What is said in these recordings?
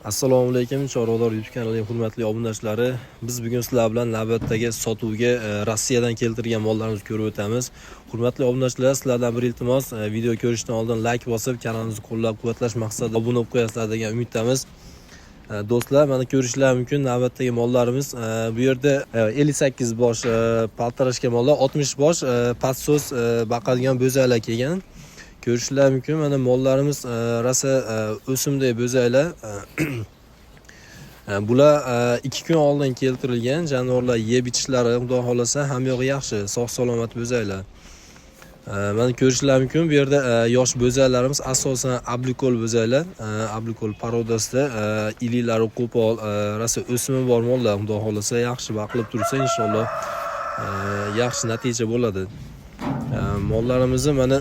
Assalomu alaykum, Chorvalar YouTube kanalining hurmatli obunachilari. Biz bugun sizlar bilan navbatdagi sotuvga Rossiyadan keltirgan mollarimizni ko'rib o'tamiz. Hurmatli obunachilar, sizlardan bir iltimos, video ko'rishdan oldin like bosib, kanalimizni qo'llab-quvvatlash maqsadida obuna bo'lib qo'yasizlar degan umiddamiz. Do'stlar, mana ko'rishlar mumkin navbatdagi mollarimiz. Bu yerda 58 bosh paltarashka mollar, 60 bosh patsos baqadigan bo'zaklar kelgan. Ko'rishlar mumkin, mana mollarimiz rosa o'simdek bo'zaklar. Bular 2 kun oldin keltirilgan jonivorlar, yeb ichishlari xudo xolasa hamyog'i yaxshi, sog' salomat bo'zaklar. Mana ko'rishlar mumkin, bu yerda yosh bo'zaklarimiz asosan ablikol bo'zaklar, ablikol parodasida iliklari qo'pol, rosa o'simi bor mollar, xudo xolasa yaxshi baqilib tursa inshaalloh yaxshi natija bo'ladi. Mollarimizni mana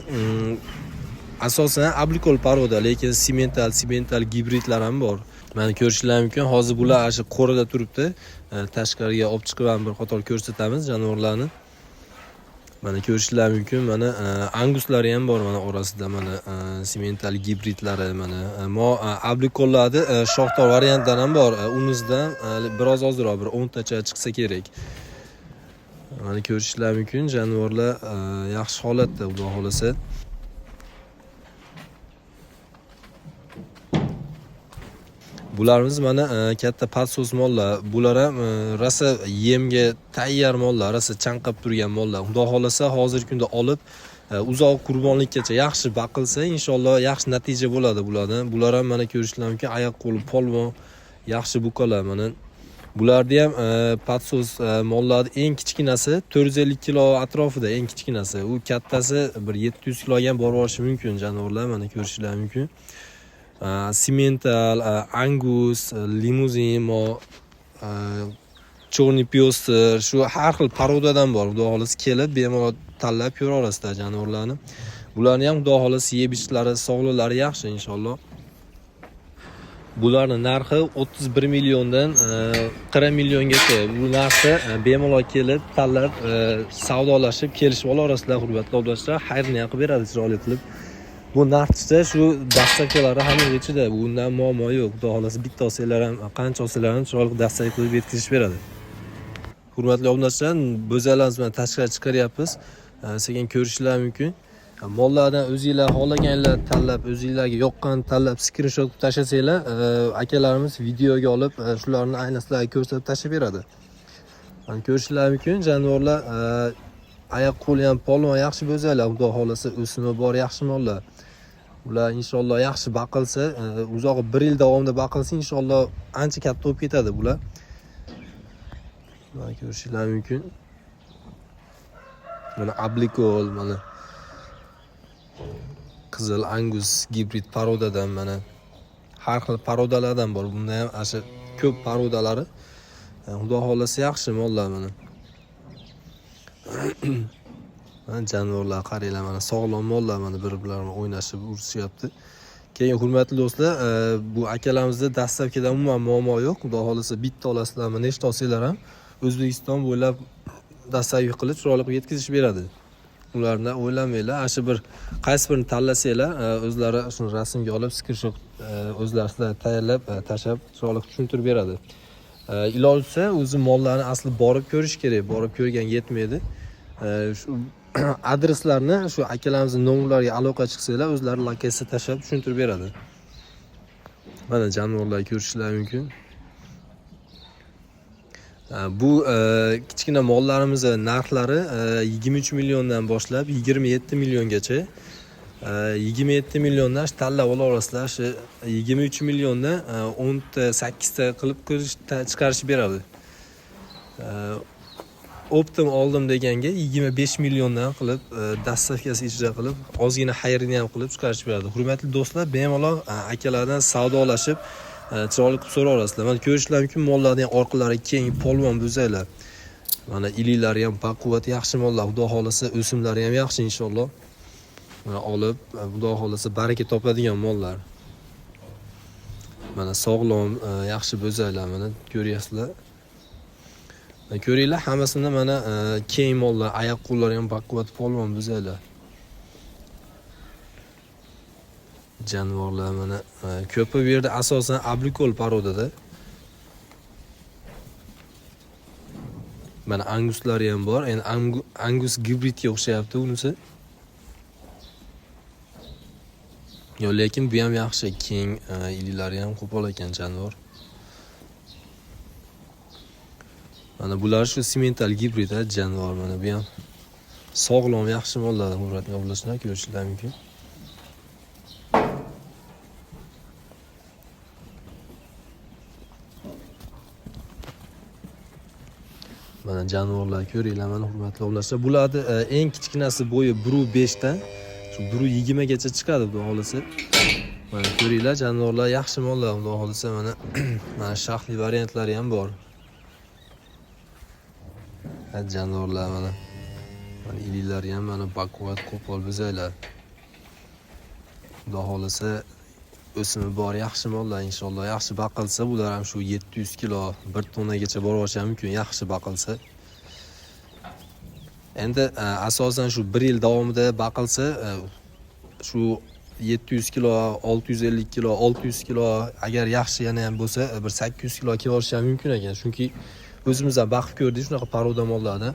asosan ablikol paroda, lekin simental gibridlar ham bor. Mana ko'rishlar mumkin, hozir bular shu qo'rida turibdi. Tashqariga olib chiqib ham bir qator ko'rsatamiz jonivorlarni. Mana ko'rishlar mumkin, mana anguslari ham bor mana orasida, mana simental gibridlari, mana ablikollarni shoxdor variantlar ham bor. Unisidan biroz ozroq, bir 10 tacha chiqsa kerak. Mana ko'rishlar mumkin, jonivorlar yaxshi holatda, xudo xolasa. Bularimiz mana katta patsos mollar. Bular ham rosa yemga tayyor mollar, rosa chanqab turgan mollar. Xudo xolasa hozirgi kunda olib uzoq qurbonlikkacha yaxshi baqilsa, inshaalloh yaxshi natija bo'ladi bulardan. Bular ham mana ko'rishlar mumkin, oyoq qo'li polvon, yaxshi buqalar mana. Bularni ham patsos mollarning eng kichkinasi 450 kilo atrofida, eng kichkinasi. U kattasi bir 700 kiloga ham borib olishi mumkin jonivorlar, mana ko'rishlar mumkin. Simental, angus, limuzin, chorniy pyostr, shu har xil parodadan bor. Xudo xolasa kelib bemalol tanlab ko'ra olasizlar jonivorlarni. Bularni ham xudo xolasa yeb ichishlari, sog'liqlari yaxshi inshaalloh. Bularning narxi 31 milliondan 40 milliongacha. Bu narxda bemalol kelib tanlab savdolashib kelishib olasizlar hurmatli obunachilar. Xayrni qilib beradi chiroyli qilib. Bu narxda shu dastavkalari hammaga ichida, bundan muammo yo'q. Xudo xolasa bitta olsanglar ham, qancha olsanglar ham chiroyli dastavka qilib yetkazib beradi. Hurmatli obunachilar, bo'zaklarimizni bilan tashqariga chiqaryapmiz. Sekin ko'rishlar mumkin. Mollardan o'zingizlar xohlaganlar tanlab, o'zingizlarga yoqqan tanlab skrinshot tashlasanglar, akalarimiz videoga olib, shularni aynan sizlarga ko'rsatib tashlab beradi. Mana ko'rishlar mumkin, jonivorlar oyoq qo'li ham polvon, yaxshi bo'zaklar, xudo xolasa o'simi bor yaxshi mollar. Ular inshaalloh yaxshi baqilsa, uzoq 1 yil davomida baqilsa inshaalloh ancha katta bo'lib ketadi bular. Mana ko'rishlar mumkin. Mana ablikol, mana qizil angus gibrid parodadan, mana har xil parodalardan bor. Bunda ham asha ko'p parodalari. Xudo xolasa yaxshi mollar mana. Mana jonivorlar qaranglar, mana sog'lom mollar, mana bir-birlarini o'ynashib urishyapti. Keyin hurmatli do'stlar, bu akalarimizda dastavkada umuman muammo yo'q. Xudo xolasa bitta olasizlarmi, nechta olsanglar ham O'zbekiston bo'ylab dastavka qilib chiroyli qilib yetkazib beradi. Ularni o'ylamanglar, asha bir qaysi birini tanlasanglar, o'zlari shuni rasmga olib, skrinshot o'zlari sizlarga tayyorlab, tashab chiroyli tushuntirib beradi. Ilojisi o'zi mollarni asli borib ko'rish kerak, borib ko'rgan yetmaydi. Shu adreslarni shu akalarimizning nomerlariga aloqa chiqsanglar, o'zlari lokatsiya tashab tushuntirib beradi. Mana jonivorlar ko'rishlar mumkin. Bu kichkina mollarimiz narxlari 23 milliondan boshlab 27 milliongacha. 27 milliondan tanlab ola olasizlar. Shu 23 milliondan 18 ta qilib chiqarishib beradi. Optim oldim deganga 25 milliondan qilib dastavkasi ichida qilib, ozgina xayrini ham qilib chiqarishib beradi. Hurmatli do'stlar, bemalol akalardan savdolashib chiroyli qilib so'ra olasizlar. Mana ko'rishlar mumkin, mollarning orqalari keng, polvon bo'zaklar. Mana iliklari ham baquvvat yaxshi mollar. Xudo xolasa o'simlari ham yaxshi inshaalloh. Mana olib, xudo xolasa baraka topadigan mollar. Mana sog'lom, yaxshi bo'zaklar, mana ko'ryapsizlar. Ko'ringlar, hammasini mana keng mollar, oyoq qo'llari ham baquvvat polvon bo'zaklar. Jonivorlar mana ko'pi bu yerda asosan ablikol parodada. Mana anguslari ham bor. Endi angus gibridga o'xshayapti unisi. Yo, lekin bu ham yaxshi, keng, ililari ham qo'pol ekan jonivor. Mana bular shu simental gibrid jonivor, mana bu ham sog'lom, yaxshi mollar, hurmatli obunachilar, ko'rishingiz mumkin. Mana jonivorlar ko'ringlar, mana hurmatli obunachilar. Bularni eng kichkinasi bo'yi 1.5 dan shu 1.20 gacha chiqadi, xudo xolisa. Mana ko'ringlar, jonivorlar yaxshi mollar, xudo xolisa. Mana mana shaxli variantlari ham bor. Jonivorlar mana ililari ham mana baquvvat, qo'pol bo'zaylar. Xudo xolisa o'simi bor, yaxshi mollar, inshaalloh. Yaxshi baqilsa, bular ham shu 700 kilo, 1 tonnagacha borib mumkin, yaxshi baqilsa. Endi asosan shu 1 yil davomida baqilsa, shu 700 kilo, 650 kilo, 600 kilo, agar yaxshi yana ham bo'lsa, bir 800 kilo kelib mumkin ekan. Chunki o'zimiz ham baqib ko'rdik shunaqa paroda mollarni.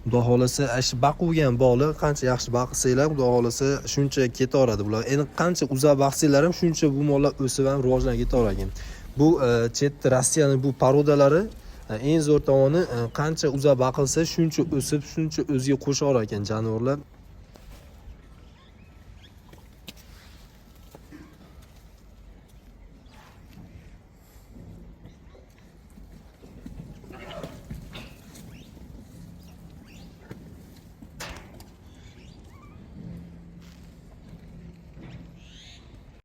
Xudo xolisa, shu baquvgan bog'li qancha yaxshi baqsanglar, xudo xolisa shuncha ketaveradi bular. Endi qancha uzoq baqsanglar ham shuncha bu mollar o'sib ham rivojlanib ketaverar ekan. Bu chet Rossiyaning bu parodalari eng zo'r tomoni, qancha uzoq baqilsa, shuncha o'sib, shuncha o'ziga qo'shaverar ekan jonivorlar.